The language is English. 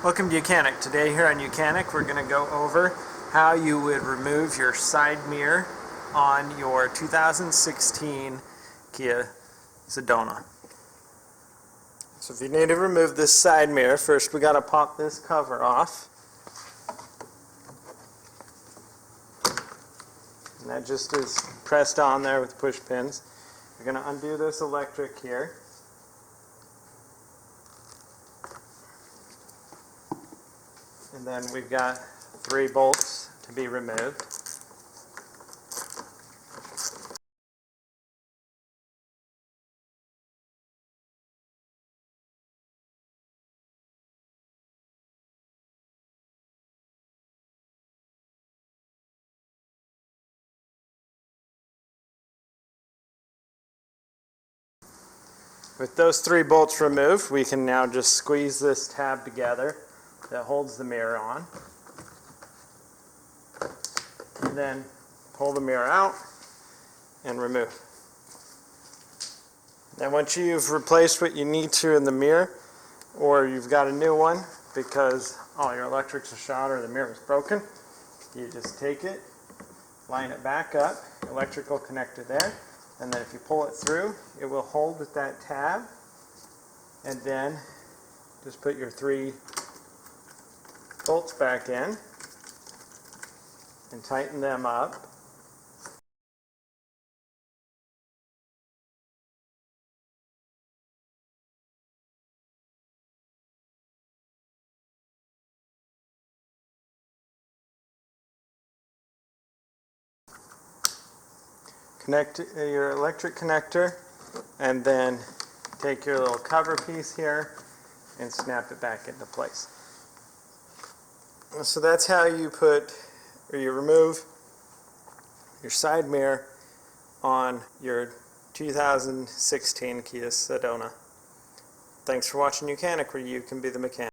Welcome to YOUCANIC. Today here on YOUCANIC we're going to go over how you would remove your side mirror on your 2016 Kia Sedona. So if you need to remove this side mirror, first we got to pop this cover off. And that just is pressed on there with push pins. You're going to undo this electric here. And then we've got 3 bolts to be removed. With those 3 bolts removed, we can now just squeeze this tab together that holds the mirror on. And then pull the mirror out and remove. Now once you've replaced what you need to in the mirror, or you've got a new one because all your electrics are shot or the mirror is broken, you just take it, line it back up, electrical connector there, and then if you pull it through, it will hold with that tab, and then just put your 3 bolts back in and tighten them up. Connect your electric connector and then take your little cover piece here and snap it back into place. So that's how you remove your side mirror on your 2016 Kia Sedona. Thanks for watching YOUCANIC, where you can be the mechanic.